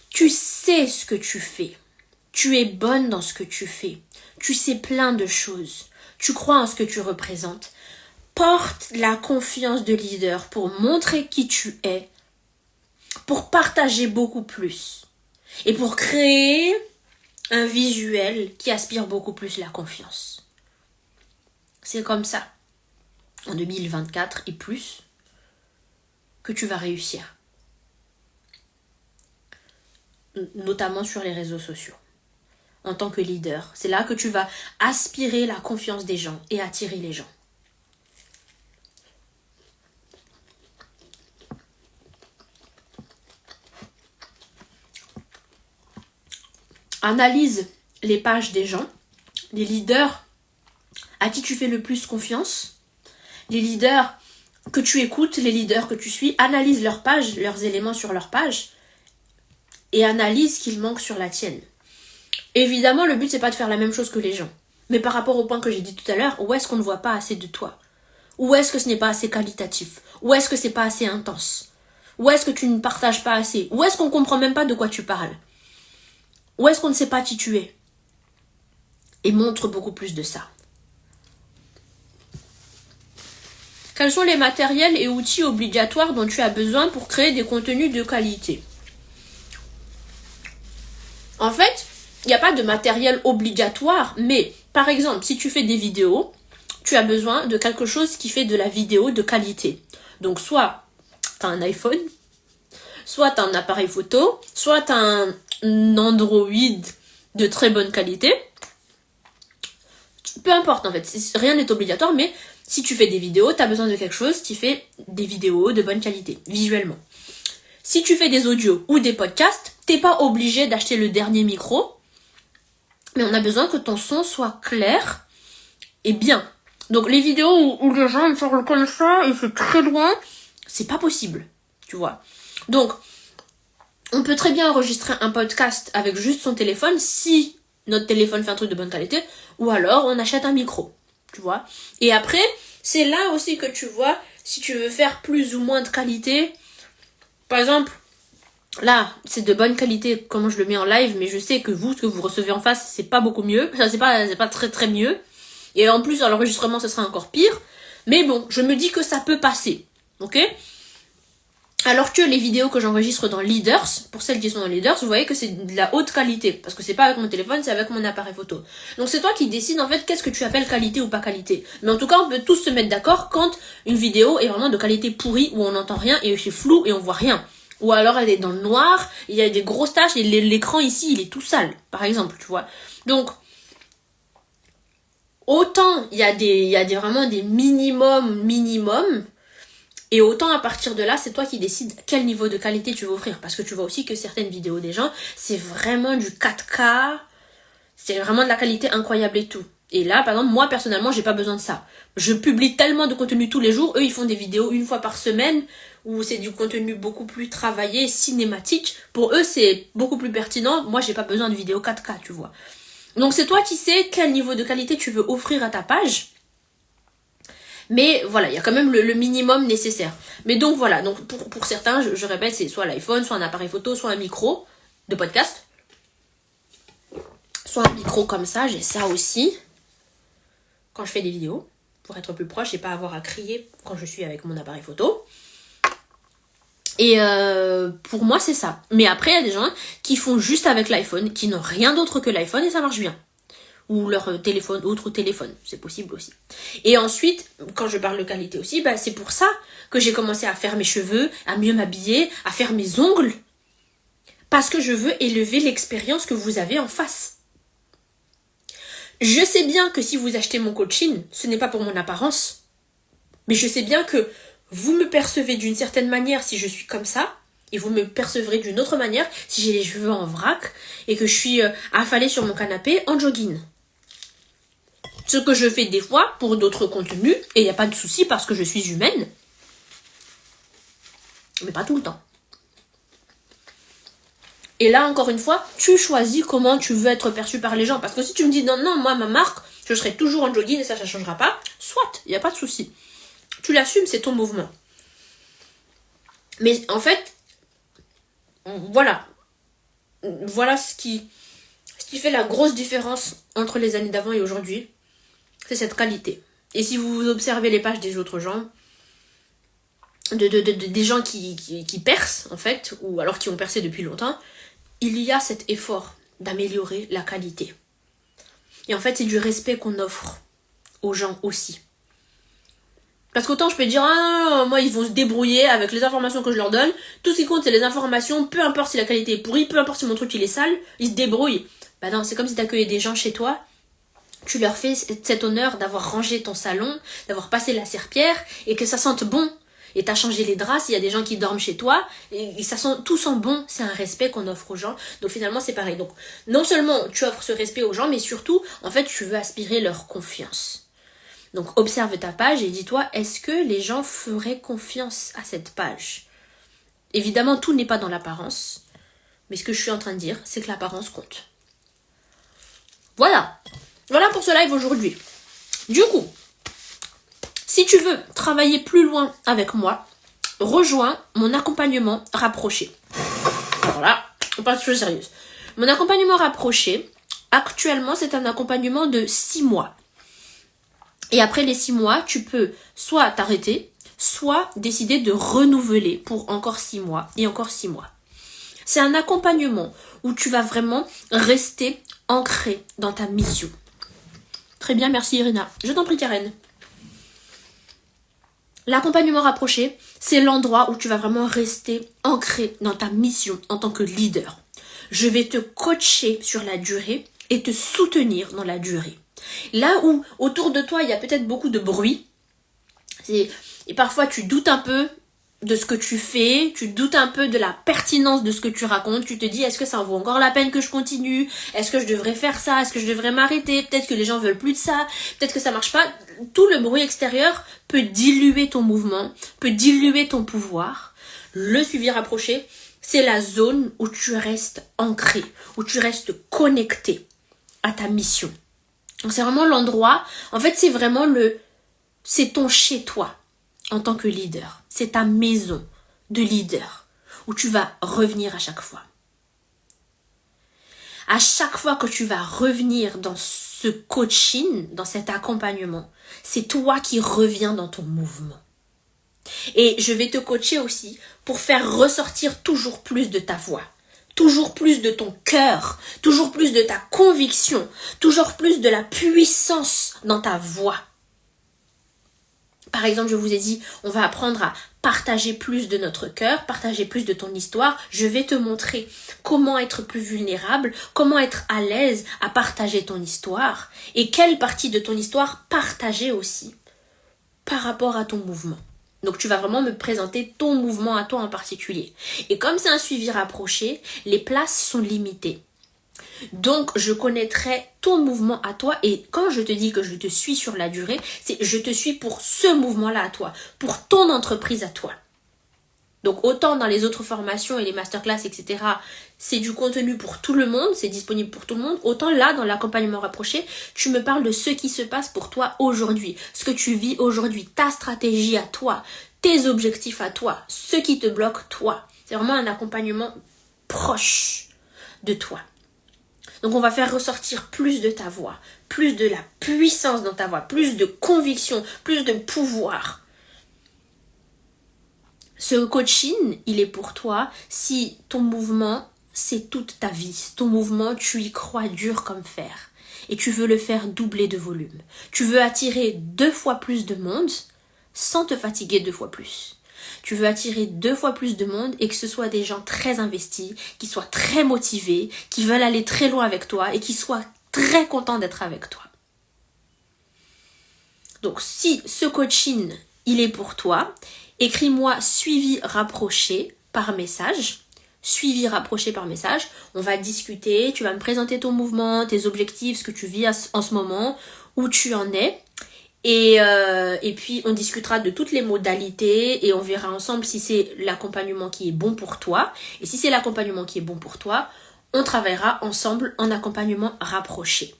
Tu sais ce que tu fais. Tu es bonne dans ce que tu fais. Tu sais plein de choses. Tu crois en ce que tu représentes. Porte la confiance de leader pour montrer qui tu es, pour partager beaucoup plus et pour créer un visuel qui aspire beaucoup plus la confiance. C'est comme ça, en 2024 et plus, que tu vas réussir. Notamment sur les réseaux sociaux. En tant que leader, c'est là que tu vas aspirer la confiance des gens et attirer les gens. Analyse les pages des gens, les leaders à qui tu fais le plus confiance, les leaders que tu écoutes, les leaders que tu suis, analyse leurs pages, leurs éléments sur leur page et analyse ce qu'il manque sur la tienne. Évidemment, le but c'est pas de faire la même chose que les gens, mais par rapport au point que j'ai dit tout à l'heure, où est-ce qu'on ne voit pas assez de toi? Où est-ce que ce n'est pas assez qualitatif? Où est-ce que c'est pas assez intense? Où est-ce que tu ne partages pas assez? Où est-ce qu'on comprend même pas de quoi tu parles? Où est-ce qu'on ne sait pas qui tu es? Et montre beaucoup plus de ça. Quels sont les matériels et outils obligatoires dont tu as besoin pour créer des contenus de qualité? En fait, il n'y a pas de matériel obligatoire, mais par exemple, si tu fais des vidéos, tu as besoin de quelque chose qui fait de la vidéo de qualité. Donc soit tu as un iPhone, soit tu as un appareil photo, soit tu as un Android de très bonne qualité. Peu importe en fait, rien n'est obligatoire, mais si tu fais des vidéos, tu as besoin de quelque chose qui fait des vidéos de bonne qualité, visuellement. Si tu fais des audios ou des podcasts, t'es pas obligé d'acheter le dernier micro, mais on a besoin que ton son soit clair et bien. Donc les vidéos où les gens me parlent comme ça et c'est très loin, c'est pas possible, tu vois. Donc, on peut très bien enregistrer un podcast avec juste son téléphone si notre téléphone fait un truc de bonne qualité, ou alors on achète un micro, tu vois. Et après, c'est là aussi que tu vois si tu veux faire plus ou moins de qualité. Par exemple, là, c'est de bonne qualité comment je le mets en live, mais je sais que vous, ce que vous recevez en face, c'est pas beaucoup mieux. Ça, c'est pas très très mieux. Et en plus, à l'enregistrement, ce sera encore pire. Mais bon, je me dis que ça peut passer, ok ? Alors que les vidéos que j'enregistre dans Leaders, pour celles qui sont dans Leaders, vous voyez que c'est de la haute qualité. Parce que c'est pas avec mon téléphone, c'est avec mon appareil photo. Donc c'est toi qui décides en fait qu'est-ce que tu appelles qualité ou pas qualité. Mais en tout cas, on peut tous se mettre d'accord quand une vidéo est vraiment de qualité pourrie, où on n'entend rien et c'est flou et on voit rien. Ou alors elle est dans le noir, il y a des grosses taches et l'écran ici il est tout sale, par exemple, tu vois. Donc, autant il y a vraiment des minimums, et autant à partir de là, c'est toi qui décides quel niveau de qualité tu veux offrir. Parce que tu vois aussi que certaines vidéos des gens, c'est vraiment du 4K, c'est vraiment de la qualité incroyable et tout. Et là, par exemple, moi personnellement, j'ai pas besoin de ça. Je publie tellement de contenu tous les jours, eux ils font des vidéos une fois par semaine, où c'est du contenu beaucoup plus travaillé, cinématique. Pour eux, c'est beaucoup plus pertinent. Moi, j'ai pas besoin de vidéos 4K, tu vois. Donc c'est toi qui sais quel niveau de qualité tu veux offrir à ta page. Mais voilà, il y a quand même le minimum nécessaire. Mais donc voilà, donc pour certains, je répète, c'est soit l'iPhone, soit un appareil photo, soit un micro de podcast. Soit un micro comme ça, j'ai ça aussi. Quand je fais des vidéos, pour être plus proche et pas avoir à crier quand je suis avec mon appareil photo. Et pour moi, c'est ça. Mais après, il y a des gens qui font juste avec l'iPhone, qui n'ont rien d'autre que l'iPhone et ça marche bien. Ou leur téléphone, autre téléphone, c'est possible aussi. Et ensuite, quand je parle de qualité aussi, bah, c'est pour ça que j'ai commencé à faire mes cheveux, à mieux m'habiller, à faire mes ongles. Parce que je veux élever l'expérience que vous avez en face. Je sais bien que si vous achetez mon coaching, ce n'est pas pour mon apparence. Mais je sais bien que vous me percevez d'une certaine manière si je suis comme ça. Et vous me percevrez d'une autre manière si j'ai les cheveux en vrac et que je suis affalée sur mon canapé en jogging. Ce que je fais des fois pour d'autres contenus, et il n'y a pas de souci parce que je suis humaine, mais pas tout le temps. Et là, encore une fois, tu choisis comment tu veux être perçu par les gens. Parce que si tu me dis non, moi, ma marque, je serai toujours en jogging et ça ne changera pas, soit, il n'y a pas de souci. Tu l'assumes, c'est ton mouvement. Mais en fait, voilà ce qui fait la grosse différence entre les années d'avant et aujourd'hui. C'est cette qualité. Et si vous observez les pages des autres gens, des gens qui percent, en fait, ou alors qui ont percé depuis longtemps, il y a cet effort d'améliorer la qualité. Et en fait, c'est du respect qu'on offre aux gens aussi. Parce qu'autant je peux dire, ah, moi ils vont se débrouiller avec les informations que je leur donne, tout ce qui compte c'est les informations, peu importe si la qualité est pourrie, peu importe si mon truc il est sale, ils se débrouillent. Bah non, c'est comme si t'accueillais des gens chez toi, tu leur fais cet honneur d'avoir rangé ton salon, d'avoir passé la serpillière et que ça sente bon. Et t'as changé les draps s'il y a des gens qui dorment chez toi et ça sent, tout sent bon. C'est un respect qu'on offre aux gens. Donc finalement c'est pareil. Donc non seulement tu offres ce respect aux gens, mais surtout en fait tu veux aspirer leur confiance. Donc observe ta page et dis-toi, est-ce que les gens feraient confiance à cette page? Évidemment tout n'est pas dans l'apparence, mais ce que je suis en train de dire c'est que l'apparence compte. Voilà pour ce live aujourd'hui. Du coup, si tu veux travailler plus loin avec moi, rejoins mon accompagnement rapproché. Alors là, on parle de choses sérieuses. Mon accompagnement rapproché, actuellement, c'est un accompagnement de 6 mois. Et après les 6 mois, tu peux soit t'arrêter, soit décider de renouveler pour encore 6 mois et encore 6 mois. C'est un accompagnement où tu vas vraiment rester ancré dans ta mission. Très bien, merci Irina. Je t'en prie Karen. L'accompagnement rapproché, c'est l'endroit où tu vas vraiment rester ancré dans ta mission en tant que leader. Je vais te coacher sur la durée et te soutenir dans la durée. Là où autour de toi, il y a peut-être beaucoup de bruit, et parfois tu doutes un peu de ce que tu fais, tu doutes un peu de la pertinence de ce que tu racontes, tu te dis est-ce que ça en vaut encore la peine que je continue, est-ce que je devrais faire ça, est-ce que je devrais m'arrêter, peut-être que les gens veulent plus de ça, peut-être que ça marche pas. Tout le bruit extérieur peut diluer ton mouvement, peut diluer ton pouvoir. Le suivi rapproché, c'est la zone où tu restes ancré, où tu restes connecté à ta mission. Donc c'est vraiment l'endroit, en fait c'est ton chez-toi en tant que leader. C'est ta maison de leader où tu vas revenir à chaque fois. À chaque fois que tu vas revenir dans ce coaching, dans cet accompagnement, c'est toi qui reviens dans ton mouvement. Et je vais te coacher aussi pour faire ressortir toujours plus de ta voix, toujours plus de ton cœur, toujours plus de ta conviction, toujours plus de la puissance dans ta voix. Par exemple, je vous ai dit, on va apprendre à partager plus de notre cœur, partager plus de ton histoire. Je vais te montrer comment être plus vulnérable, comment être à l'aise à partager ton histoire et quelle partie de ton histoire partager aussi par rapport à ton mouvement. Donc tu vas vraiment me présenter ton mouvement à toi en particulier. Et comme c'est un suivi rapproché, les places sont limitées. Donc, je connaîtrai ton mouvement à toi et quand je te dis que je te suis sur la durée, c'est je te suis pour ce mouvement-là à toi, pour ton entreprise à toi. Donc, autant dans les autres formations et les masterclass, etc., c'est du contenu pour tout le monde, c'est disponible pour tout le monde. Autant là, dans l'accompagnement rapproché, tu me parles de ce qui se passe pour toi aujourd'hui, ce que tu vis aujourd'hui, ta stratégie à toi, tes objectifs à toi, ce qui te bloque toi. C'est vraiment un accompagnement proche de toi. Donc on va faire ressortir plus de ta voix, plus de la puissance dans ta voix, plus de conviction, plus de pouvoir. Ce coaching, il est pour toi si ton mouvement, c'est toute ta vie. Ton mouvement, tu y crois dur comme fer. Et tu veux le faire doubler de volume. Tu veux attirer 2 fois plus de monde sans te fatiguer 2 fois plus. Tu veux attirer 2 fois plus de monde et que ce soit des gens très investis, qui soient très motivés, qui veulent aller très loin avec toi et qui soient très contents d'être avec toi. Donc si ce coaching, il est pour toi, écris-moi suivi rapproché par message. Suivi rapproché par message. On va discuter, tu vas me présenter ton mouvement, tes objectifs, ce que tu vis en ce moment, où tu en es. Et puis on discutera de toutes les modalités et on verra ensemble si c'est l'accompagnement qui est bon pour toi. Et si c'est l'accompagnement qui est bon pour toi, on travaillera ensemble en accompagnement rapproché.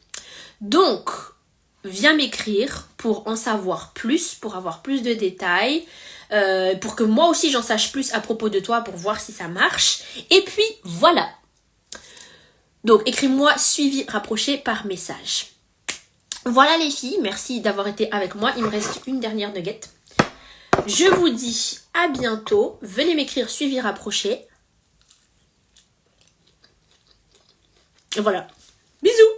Donc, viens m'écrire pour en savoir plus, pour avoir plus de détails, pour que moi aussi j'en sache plus à propos de toi pour voir si ça marche. Et puis voilà. Donc écris-moi suivi rapproché par message. Voilà les filles, merci d'avoir été avec moi. Il me reste une dernière nugget. Je vous dis à bientôt. Venez m'écrire suivi rapproché. Voilà. Bisous.